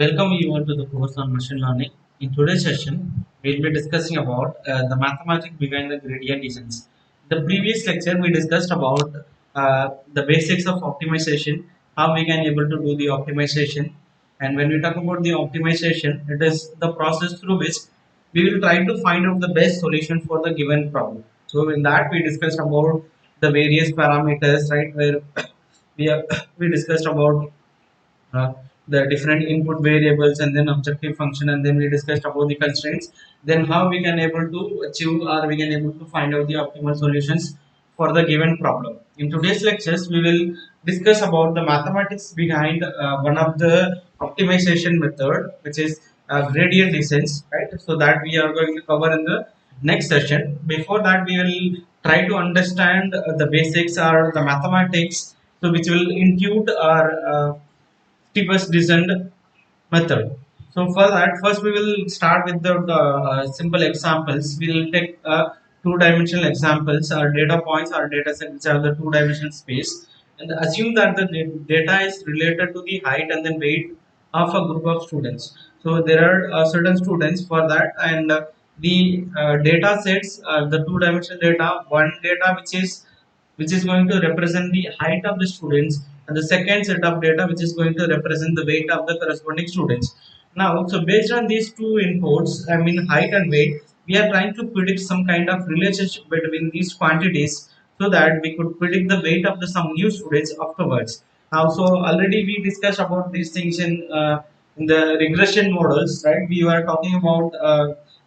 Welcome you all to the course on machine learning. In today's session, we'll be discussing about the mathematics behind the gradient descent. The previous lecture we discussed about the basics of optimization, how we can able to do the optimization, and when we talk about the optimization, it is the process through which we will try to find out the best solution for the given problem. So in that we discussed about the various parameters, right? Where we have, we discussed about uh, the different input variables and then objective function, and then we discussed about the constraints, then how we can able to achieve or we can able to find out the optimal solutions for the given problem. In today's lectures we will discuss about the mathematics behind one of the optimization method, which is gradient descent, right? So that we are going to cover in the next session. Before that we will try to understand the basics or the mathematics, so which will include our steepest descent method. So for that, first we will start with the simple examples. We will take two-dimensional examples, or data points, or data sets which are the two-dimensional space, and assume that the data is related to the height and then weight of a group of students. So there are certain students for that, and the data sets, the two-dimensional data, one data which is going to represent the height of the students, and the second set of data which is going to represent the weight of the corresponding students. Now, so based on these two inputs, I mean height and weight, we are trying to predict some kind of relationship between these quantities, so that we could predict the weight of the some new students afterwards. Now, so already we discussed about these things in the regression models, right? We were talking about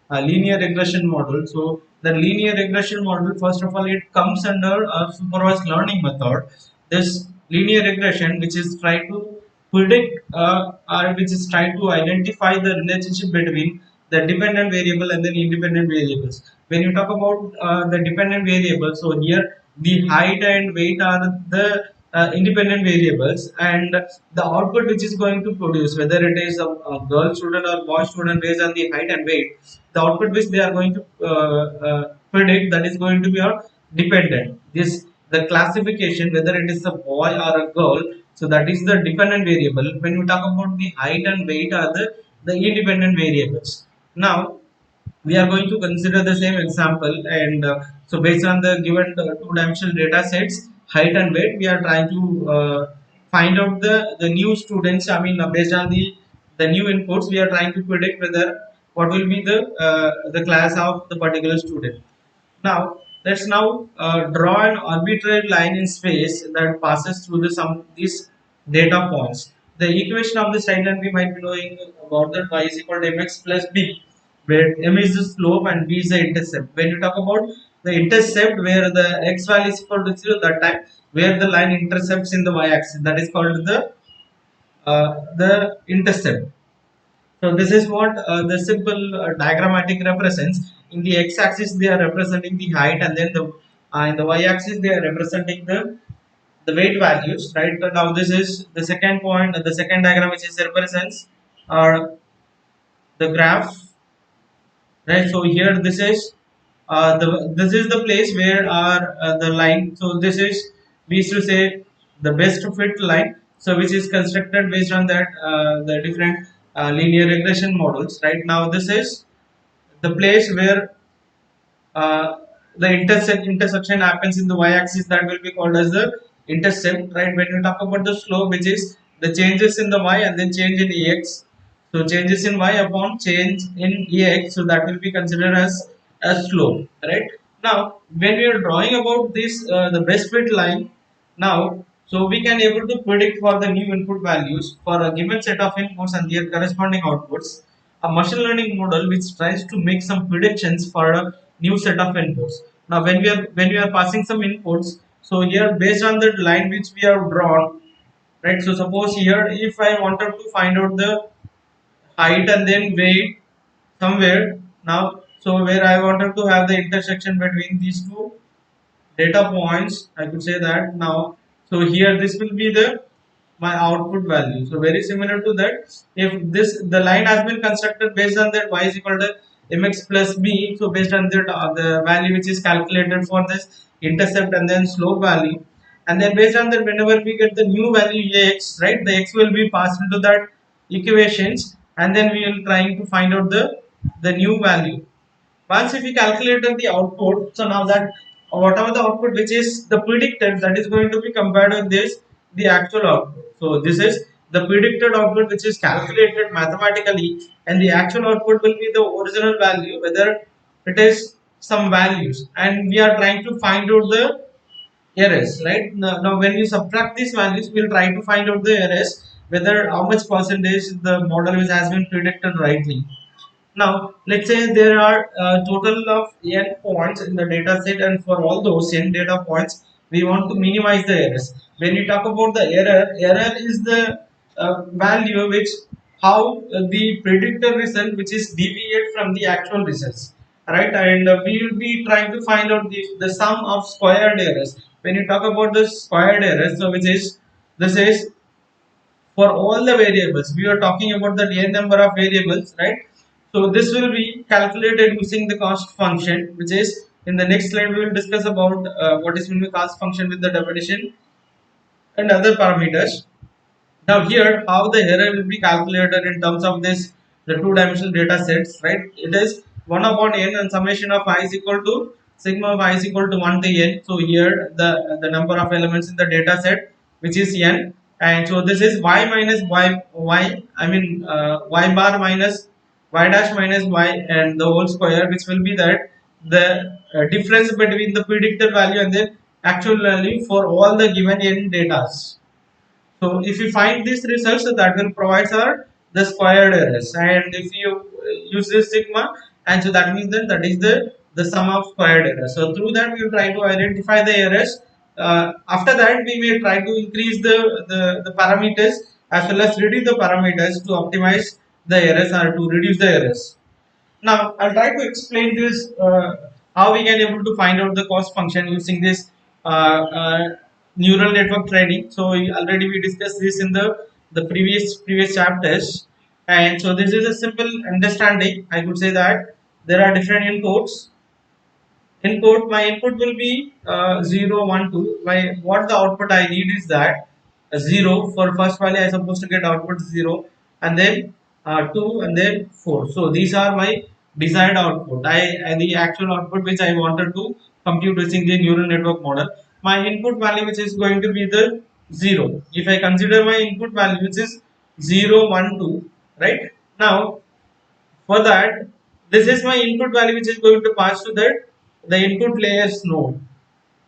a linear regression model. So the linear regression model, first of all, it comes under a supervised learning method. This linear regression, which is try to predict or which is trying to identify the relationship between the dependent variable and then independent variables. When you talk about the dependent variables, so here the height and weight are the independent variables, and the output which is going to produce, whether it is a girl student or boy student, based on the height and weight, the output which they are going to predict, that is going to be a dependent. This the classification, whether it is a boy or a girl, so that is the dependent variable. When we talk about the height and weight are the independent variables. Now we are going to consider the same example, and so based on the given two-dimensional data sets, height and weight, we are trying to find out the new students. I mean, based on the new inputs, we are trying to predict whether what will be the class of the particular student. Now let's now draw an arbitrary line in space that passes through the some these data points. The equation of this line, we might be knowing about that y is equal to mx plus b, where m is the slope and b is the intercept. When you talk about the intercept, where the x value is equal to 0, that time where the line intercepts in the y-axis, that is called the intercept. So this is what the simple diagrammatic represents. In the x-axis, they are representing the height, and then in the y-axis, they are representing the weight values. Right now, this is the second point. The second diagram, which is represents uh, the graph. Right. So here, this is the place where our the line. So this is, we used to say, the best fit line. So which is constructed based on that the different linear regression models. Right now, this is the place where uh, the intersection happens in the y-axis, that will be called as the intercept. Right, when you talk about the slope, which is the changes in the y and then change in ex, so changes in y upon change in ex, so that will be considered as slope. Right, now when we are drawing about this the best fit line, now so we can able to predict for the new input values for a given set of inputs and their corresponding outputs, a machine learning model which tries to make some predictions for a new set of inputs. Now when we are passing some inputs, so here based on the line which we have drawn, right? So suppose here, if I wanted to find out the height and then weight somewhere, now so where I wanted to have the intersection between these two data points, I could say that. Now so here this will be the my output value. So very similar to that, if this the line has been constructed based on that y is equal to mx plus b, so based on that the value which is calculated for this intercept and then slope value, and then based on that, whenever we get the new value x, right, the x will be passed into that equations, and then we will trying to find out the new value. Once if we calculated the output, so now that whatever the output which is the predicted, that is going to be compared with this the actual output. So this is the predicted output which is calculated mathematically, and the actual output will be the original value, whether it is some values, and we are trying to find out the errors, right? Now when you subtract these values, we'll try to find out the errors, whether how much percentage the model which has been predicted rightly. Now, let's say there are a total of n points in the data set, and for all those n data points, we want to minimize the errors. When we talk about the error is the value which how the predicted result which is deviate from the actual results, right? And we will be trying to find out the sum of squared errors. When you talk about the squared errors, so which is this is for all the variables. We are talking about the n number of variables, right? So this will be calculated using the cost function, which is in the next slide we will discuss about what is meant by cost function with the definition and other parameters. Now here, how the error will be calculated in terms of this the two-dimensional data sets, right? It is 1 upon n, and summation of I is equal to sigma of I is equal to 1 to n. So here the number of elements in the data set, which is n, and so this is y minus y I mean y bar minus y dash minus y and the whole square, which will be that the difference between the predicted value and the actual value for all the given n datas. So if you find these results, so that will provide our the squared errors, and if you use this sigma, and so that means that is the sum of squared errors. So through that we will try to identify the errors. After that we may try to increase the parameters as well as reduce the parameters to optimize the errors or to reduce the errors. Now I'll try to explain this how we can able to find out the cost function using this neural network training. So already we discussed this in the previous chapters, and so this is a simple understanding. I could say that there are different inputs. My input will be 0 1 2. My what the output I need is that 0 for first value I supposed to get output 0, and then 2, and then 4. So these are my desired output. The actual output which I wanted to compute using the neural network model. My input value which is going to be the 0. If I consider my input value which is 0 1 2, right? Now for that, this is my input value which is going to pass to that the input layers node.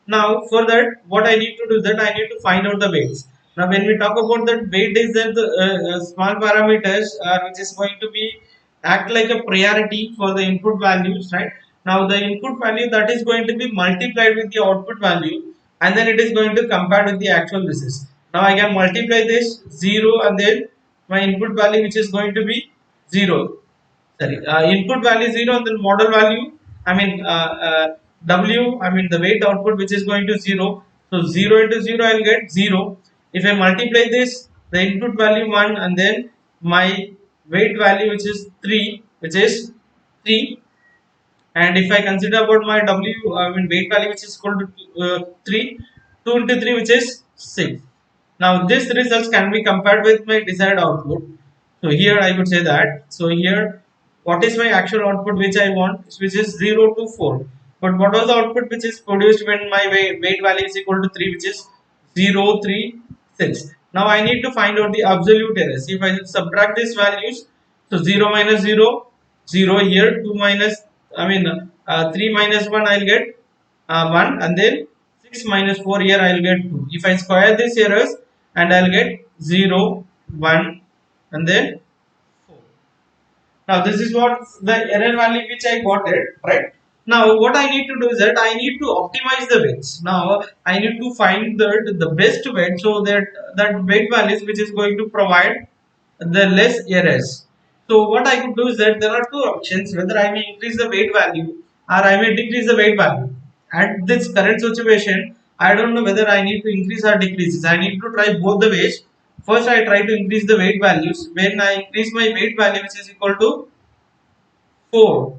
Now for that, what I need to do is that I need to find out the weights. Now when we talk about that weight is that the small parameters which is going to be act like a priority for the input values, right? Now the input value that is going to be multiplied with the output value, and then it is going to compare with the actual results. Now I can multiply this 0 and then my input value which is going to be 0. Sorry, input value 0 and then model value, I mean w, I mean the weight output which is going to 0. So 0 into 0 I'll get 0. If I multiply this the input value 1 and then my weight value which is 3, which is 3, and if I consider about my w, I mean weight value which is equal to 3, 2 into 3 which is 6. Now these results can be compared with my desired output. So here I would say that, so here what is my actual output which I want, which is 0 to 4, but what was the output which is produced when my weight value is equal to 3, which is 0 3 6. Now I need to find out the absolute errors. If I subtract these values, so 0 minus 0 0 here, 2 minus, I mean 3 minus 1 I'll get 1, and then 6 minus 4 here I'll get 2. If I square these errors, and I'll get 0 1 and then 4. Now this is what the error value which I got it, right? Now what I need to do is that I need to optimize the weights. Now I need to find the best weight, so that that weight values which is going to provide the less errors. So what I could do is that there are two options, whether I may increase the weight value or I may decrease the weight value. At this current situation, I don't know whether I need to increase or decrease. I need to try both the ways. First I try to increase the weight values. When I increase my weight value which is equal to 4,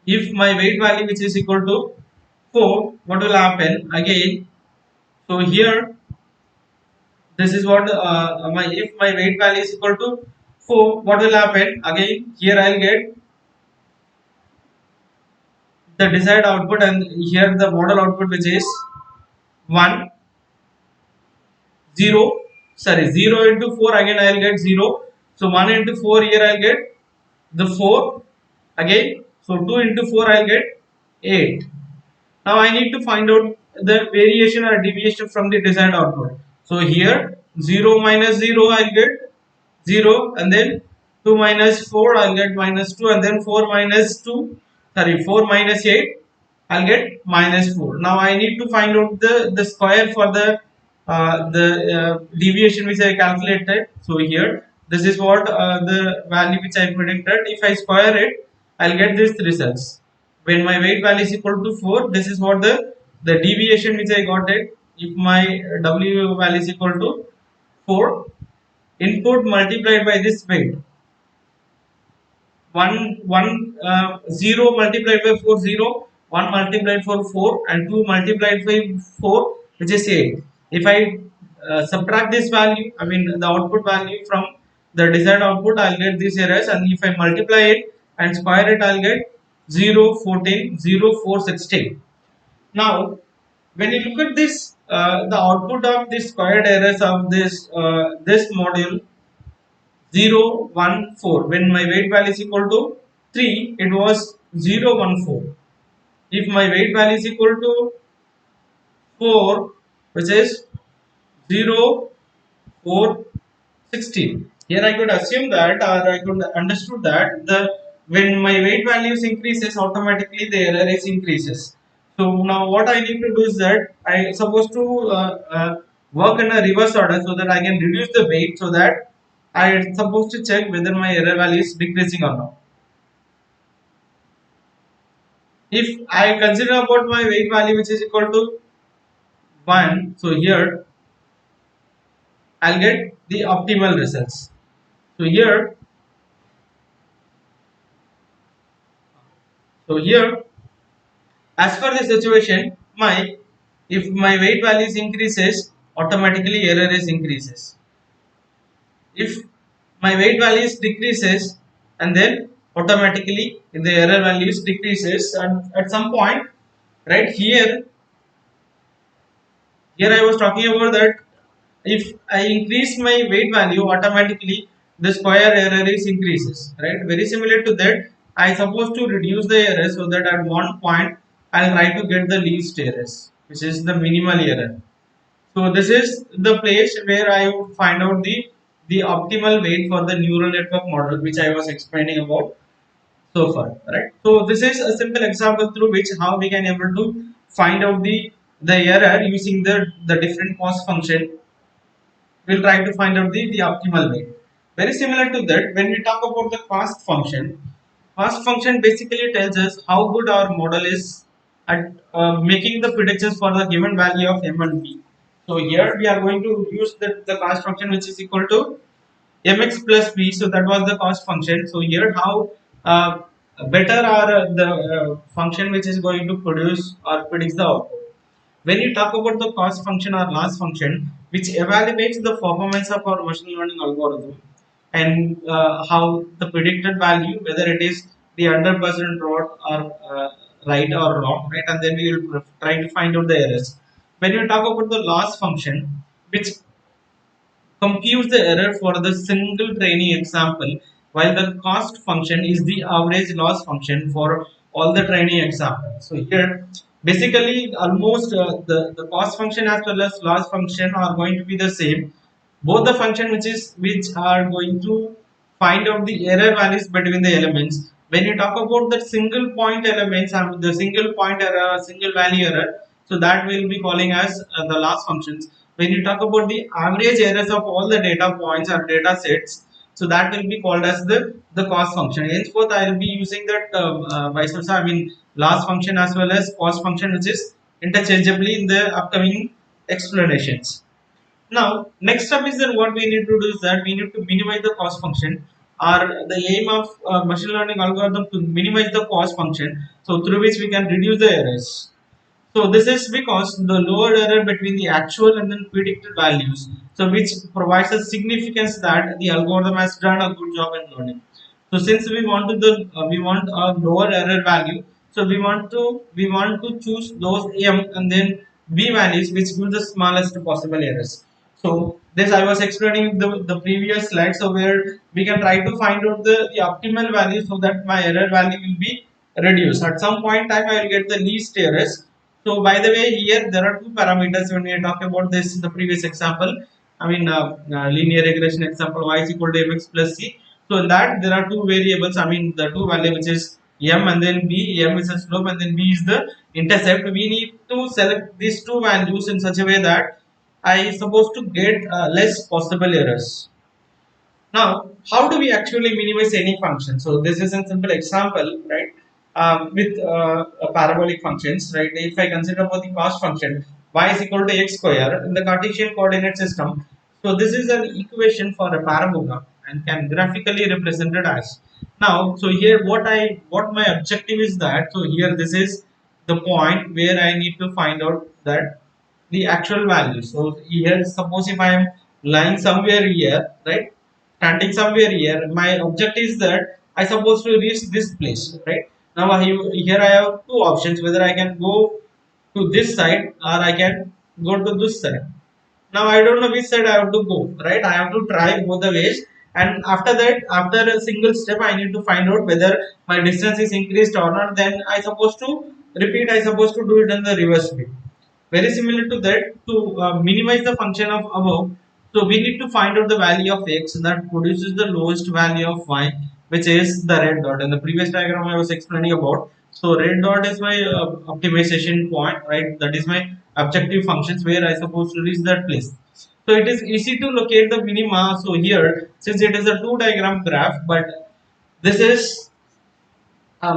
if my weight value which is equal to 4, what will happen again? So here this is what my if my weight value is equal to 4, what will happen? Again here I'll get the desired output, and here the model output, which is 1 0, sorry, 0 into 4, again I'll get 0. So 1 into 4, here I'll get the 4 again. So 2 into 4, I'll get 8. Now I need to find out the variation or deviation from the desired output. So here 0 minus 0, I'll get 0, and then 2 minus 4, I'll get minus 2, and then 4 minus 2, sorry, 4 minus 8, I'll get minus 4. Now I need to find out the square for the deviation which I calculated. So here this is what the value which I predicted. If I square it, I'll get this results. When my weight value is equal to 4, this is what the deviation which I got it. If my W value is equal to 4, input multiplied by this weight, 0 multiplied by 4 0, 1 multiplied for 4, and 2 multiplied by 4, which is 8. If I subtract this value, I mean the output value from the desired output, I'll get these errors, and if I multiply it and square it, I'll get 0 14 0 4 16. Now when you look at this, the output of the squared errors of this module 0 1 4, when my weight value is equal to 3, it was 0 1 4. If my weight value is equal to 4, which is 0 4 16, here I could assume that, or I could understood that the when my weight values increases, automatically the error is increases. So now what I need to do is that I supposed to work in a reverse order, so that I can reduce the weight, so that I am supposed to check whether my error value is decreasing or not. If I consider about my weight value, which is equal to 1, so here I'll get the optimal results. So here, as per the situation, my if my weight values increases, automatically error is increases. If my weight values decreases, and then automatically the error values decreases, and at some point, right here I was talking about that if I increase my weight value, automatically the square error is increases, right? Very similar to that, I supposed to reduce the error, so that at one point I'll try to get the least errors, which is the minimal error. So this is the place where I would find out the optimal weight for the neural network model, which I was explaining about so far, right? So this is a simple example through which how we can able to find out the error using the different cost function. We'll try to find out the optimal weight. Very similar to that, when we talk about the cost function basically tells us how good our model is at making the predictions for the given value of m and b. So here we are going to use the cost function, which is equal to mx plus b. So that was the cost function. So here how better are the function which is going to produce or predicts the output. When you talk about the cost function or loss function, which evaluates the performance of our machine learning algorithm, and how the predicted value, whether it is the 100% right or wrong, right, and then we will try to find out the errors. When you talk about the loss function, which computes the error for the single training example, while the cost function is the average loss function for all the training examples. So here, basically, almost the cost function as well as loss function are going to be the same. Both the function which are going to find out the error values between the elements. When you talk about the single point elements and the single point error, single value error, so that will be calling as the loss functions. When you talk about the average errors of all the data points or data sets, so that will be called as the cost function. Henceforth, I will be using that vice versa. I mean loss function as well as cost function, which is interchangeably in the upcoming explanations. Now, next step is that what we need to do is that we need to minimize the cost function, or the aim of machine learning algorithm to minimize the cost function, so through which we can reduce the errors. So this is because the lower error between the actual and then predicted values, so which provides a significance that the algorithm has done a good job in learning. So since we want a lower error value, so we want to choose those m and then b values which give the smallest possible errors. So this I was explaining the previous slide, so where we can try to find out the optimal value so that my error value will be reduced. At some point in time I will get the least errors. So by the way, here there are two parameters when we are talking about this. The previous example, I mean linear regression example, y is equal to mx plus c. So in that there are two variables. I mean the two value which is m and then b. M is the slope and then b is the intercept. We need to select these two values in such a way that I supposed to get less possible errors. Now, how do we actually minimize any function? So this is a simple example, right? With parabolic functions, right? If I consider for the cost function, y is equal to x square in the Cartesian coordinate system. So this is an equation for a parabola and can graphically represented as. Now, so here what my objective is that, so here this is the point where I need to find out that the actual value. So here suppose if I am lying somewhere here, right? Standing somewhere here, my objective is that I supposed to reach this place, right? Now here I have two options, whether I can go to this side or I can go to this side. Now I don't know which side I have to go, right? I have to try both the ways, and after that, after a single step, I need to find out whether my distance is increased or not. Then I supposed to repeat. I supposed to do it in the reverse way. Very similar to that, to minimize the function of above, so we need to find out the value of x that produces the lowest value of y, which is the red dot. In the previous diagram I was explaining about, so red dot is my optimization point, right? That is my objective functions where I supposed to reach that place. So it is easy to locate the minima. So here, since it is a two diagram graph, but this is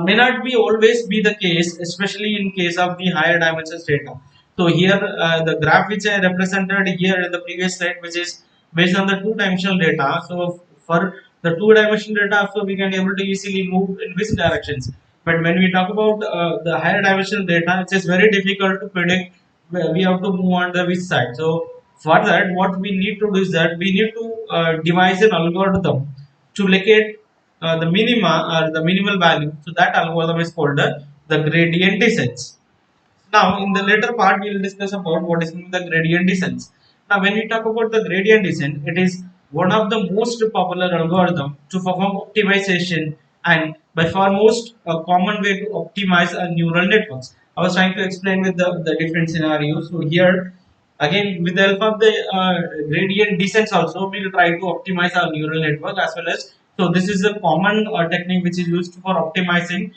may not be always be the case, especially in case of the higher dimensions data. So here the graph which I represented here in the previous slide, which is based on the two-dimensional data. So for the two-dimensional data, so we can able to easily move in which directions. But when we talk about the higher dimensional data, it is very difficult to predict where we have to move on the which side. So for that, what we need to do is that we need to devise an algorithm to locate the minima or the minimal value. So that algorithm is called the gradient descent. Now, in the later part, we will discuss about what is the gradient descent. Now, when we talk about the gradient descent, it is one of the most popular algorithm to perform optimization and by far most common way to optimize a neural networks. I was trying to explain with the different scenarios. So here, again, with the help of the gradient descent also, we will try to optimize our neural network as well as. So this is a common technique which is used for optimizing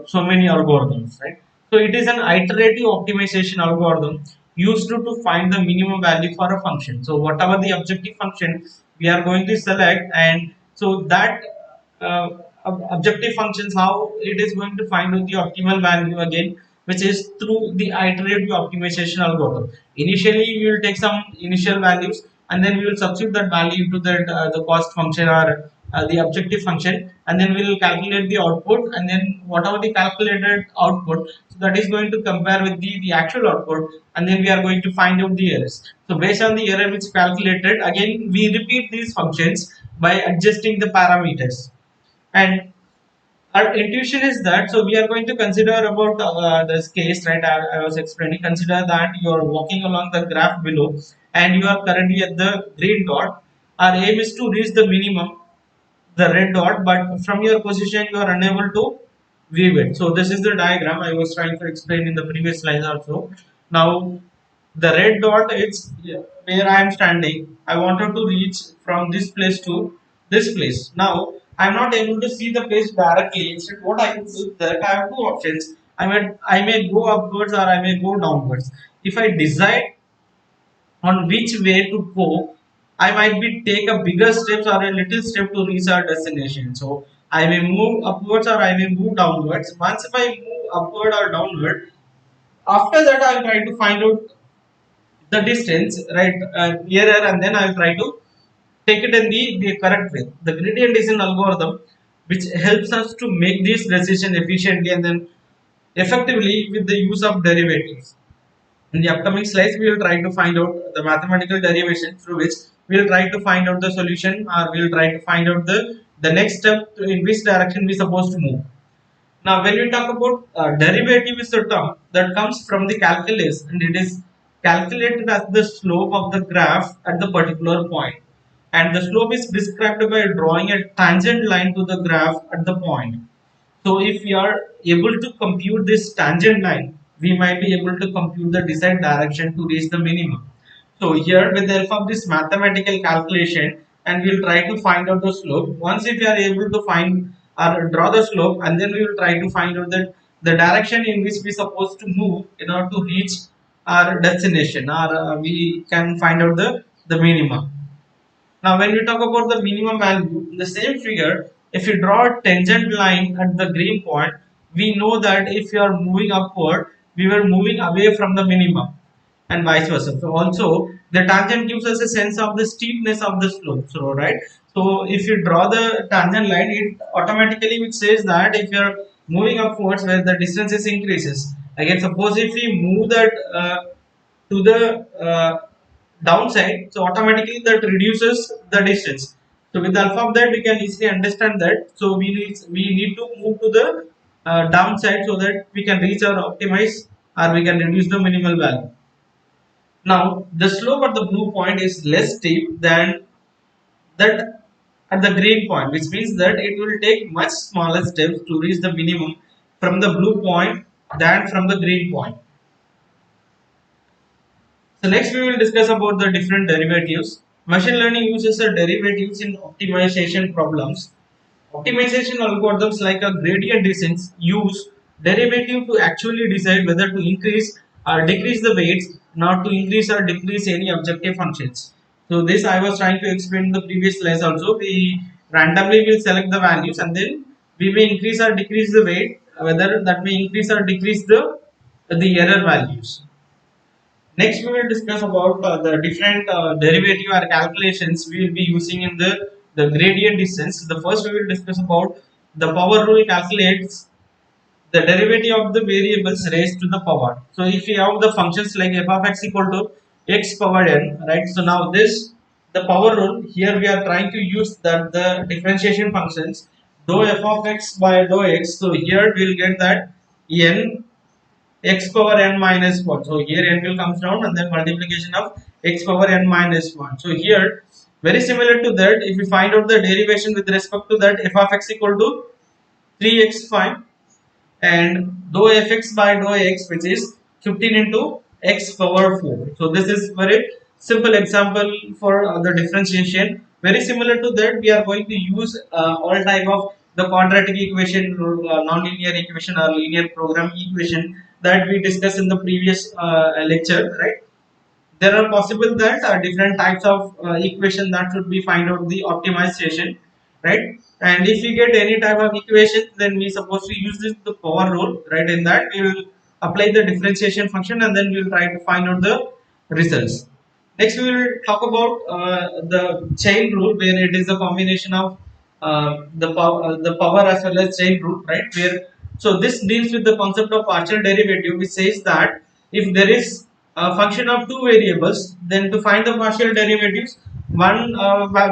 so many algorithms, right? So it is an iterative optimization algorithm used to find the minimum value for a function. So whatever the objective function we are going to select, and so that uh, objective functions, how it is going to find out the optimal value again, which is through the iterative optimization algorithm. Initially we will take some initial values and then we will substitute that value into that the cost function or the objective function, and then we will calculate the output, and then whatever the calculated output, so that is going to compare with the actual output, and then we are going to find out the errors. So based on the error which calculated, again we repeat these functions by adjusting the parameters. And our intuition is that, so we are going to consider about this case, right? I was explaining, consider that you are walking along the graph below and you are currently at the green dot. Our aim is to reach the minimum, the red dot, but from your position you are unable to view it. So this is the diagram I was trying to explain in the previous slide also. Now the red dot is where I am standing. I wanted to reach from this place to this place. Now I am not able to see the place directly. Instead, what I can do is that I have two options. I may go upwards or I may go downwards. If I decide on which way to go, I might be take a bigger steps or a little step to reach our destination. So I may move upwards or I may move downwards. Once if I move upward or downward, after that I'll try to find out the distance, right, nearer, and then I'll try to take it in the correct way. The gradient descent algorithm, which helps us to make this decision efficiently and then effectively with the use of derivatives. In the upcoming slides, we will try to find out the mathematical derivation through which we will try to find out the solution, or we will try to find out the next step in which direction we are supposed to move. Now, when we talk about derivative is a term that comes from the calculus, and it is calculated as the slope of the graph at the particular point. And the slope is described by drawing a tangent line to the graph at the point. So if we are able to compute this tangent line, we might be able to compute the desired direction to reach the minimum. So here with the help of this mathematical calculation, and we'll try to find out the slope. Once if we are able to find or draw the slope, and then we will try to find out that the direction in which we supposed to move in order to reach our destination, or we can find out the minimum. Now, when we talk about the minimum value, in the same figure, if you draw a tangent line at the green point, we know that if you are moving upward, we were moving away from the minimum, and vice versa. So, also the tangent gives us a sense of the steepness of the slope. So, right. So, if you draw the tangent line, it automatically which says that if you are moving upwards, where the distance is increases. Again, suppose if we move that to the downside, so automatically that reduces the distance. So with the alpha of that we can easily understand that, so we need to move to the downside so that we can reach our optimize, or we can reduce the minimal value. Now the slope at the blue point is less steep than that at the green point, which means that it will take much smaller steps to reach the minimum from the blue point than from the green point. So next we will discuss about the different derivatives. Machine learning uses the derivatives in optimization problems. Optimization algorithms like a gradient descent use derivative to actually decide whether to increase or decrease the weights, not to increase or decrease any objective functions. So this I was trying to explain in the previous slides also. We randomly will select the values, and then we may increase or decrease the weight, whether that may increase or decrease the error values. Next, we will discuss about the different derivative or calculations we will be using in the gradient descent. The first we will discuss about the power rule calculates the derivative of the variables raised to the power. So if we have the functions like f of x equal to x power n, right? So now this the power rule here we are trying to use that the differentiation functions dou f of x by dou x. So here we will get that n x power n minus 1. So here n will comes down, and then multiplication of x power n minus 1. So here very similar to that, if we find out the derivation with respect to that, f of x equal to 3x5 and dou fx by dou x, which is 15 into x power 4. So this is very simple example for the differentiation. Very similar to that, we are going to use all type of the quadratic equation, nonlinear equation, or linear program equation that we discussed in the previous lecture, right? There are possible that different types of equation that should be find out the optimization, right? And if we get any type of equation, then we supposed to use this the power rule, right? In that we will apply the differentiation function, and then we will try to find out the results. Next we will talk about the chain rule, where it is a combination of the power as well as chain rule, right? Where so this deals with the concept of partial derivative, which says that if there is a function of two variables, then to find the partial derivatives, one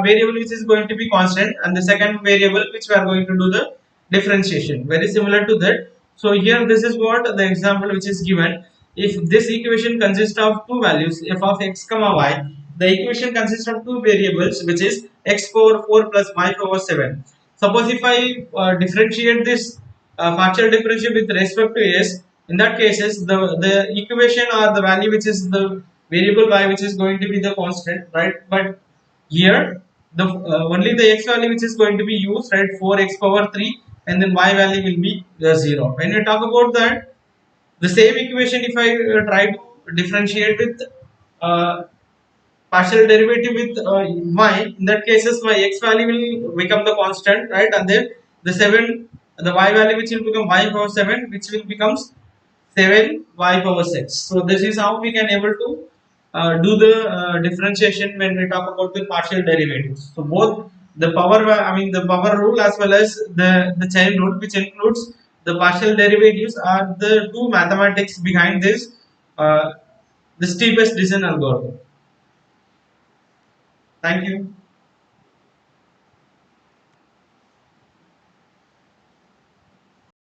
variable which is going to be constant, and the second variable which we are going to do the differentiation. Very similar to that. So here this is what the example which is given. If this equation consists of two values f of x comma y, the equation consists of two variables, which is x power 4 plus y power 7. Suppose if I differentiate this partial differential with respect to s, in that cases the equation or the value which is the variable y, which is going to be the constant, right? But here the only the x value which is going to be used, right? 4x power 3, and then y value will be 0. When we talk about that, the same equation, if I try to differentiate with uh, partial derivative with y, in that cases my x value will become the constant, right? And then the 7, the y value which will become y power 7, which will becomes 7 y power 6. So this is how we can able to do the differentiation when we talk about the partial derivatives. So both the power, I mean the power rule, as well as the chain rule, which includes The partial derivatives are the two mathematics behind this, uh, the steepest descent algorithm. Thank you.